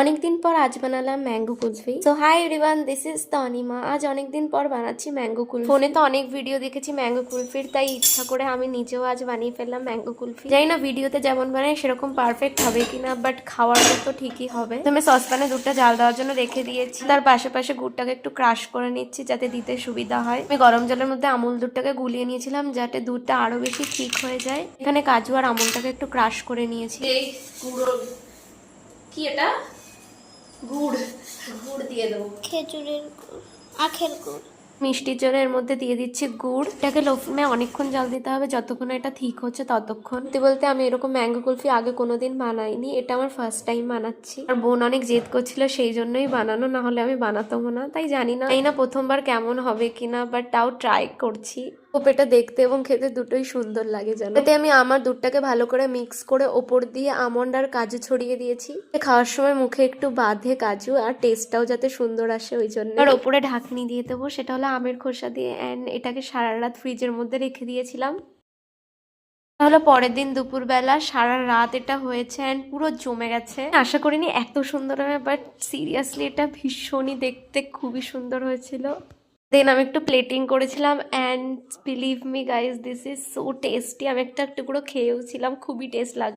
অনেকদিন পর আজ বানালাম mango kulfi. So hi everyone, this is Tanima. আজ অনেকদিন পর বানাচ্ছি ম্যাঙ্গো কুলফি। ফোনে তো অনেক ভিডিও দেখেছি ম্যাঙ্গো কুলফির, তাই ইচ্ছা করে আমি নিজেও আজ বানিয়ে ফেললাম ম্যাঙ্গো কুলফি। জানি না ভিডিওতে যেমন বানাই সেরকম পারফেক্ট হবে কিনা, বাট খাওয়ার তো ঠিকই হবে। তো আমি সসপ্যানে দুধটা জাল দেওয়ার জন্য রেখে দিয়েছি। তার পাশে গুড়টাকে একটু ক্রাশ করে নিচ্ছি যাতে দিতে সুবিধা হয়। আমি গরম জলের মধ্যে আমুল দুধটাকে গুলিয়ে নিয়েছিলাম যাতে দুধটা আরো বেশি ঠিক হয়ে যায়। এখানে কাজু আর আমুলটাকে একটু ক্রাশ করে নিয়েছি। কি এটা? গুড় গুড় দিয়ে দেবো, খেজুরের গুড়, আখের গুড়। মিষ্টির জন্য এর মধ্যে দিয়ে দিচ্ছি গুড়। এটাকে লো ফ্লেমে অনেকক্ষণ জাল দিতে হবে, যতক্ষণ এটা ঠিক হচ্ছে ততক্ষণ। বলতে আমি এরকম ম্যাঙ্গো কুলফি আগে কোনোদিন বানাইনি, এটা আমার ফার্স্ট টাইম বানাচ্ছি। আর বোন অনেক জেদ করছিল সেই জন্যই বানানো, না হলে আমি বানাতাম না। তাই জানি না প্রথমবার কেমন হবে কিনা, বাট তাও ট্রাই করছি। এটা দেখতে এবং খেতে দুটোই সুন্দর লাগে জানো। এতে আমি আমার দুধটাকে ভালো করে মিক্স করে ওপর দিয়ে আমন্ড আর কাজু ছড়িয়ে দিয়েছি। খাওয়ার সময় মুখে একটু বাঁধে কাজু, আর টেস্টটাও যাতে সুন্দর আসে ওই জন্য। আর ওপরে ঢাকনি দিয়ে দেবো, সেটা হলো আমের খোসা দিয়ে। অ্যান্ড এটাকে সারা রাত ফ্রিজের মধ্যে রেখে দিয়েছিলাম। তাহলে পরের দিন দুপুরবেলা সারা রাত এটা হয়েছে অ্যান্ড পুরো জমে গেছে। আশা করিনি এত সুন্দর হবে, বাট সিরিয়াসলি এটা ভীষণই দেখতে খুবই সুন্দর হয়েছিল। দেন আমি একটু প্লেটিং করেছিলাম and believe me guys, this is so tasty. আমি একটা টুকরো খেয়েও ছিলাম, খুবই টেস্ট লাগে।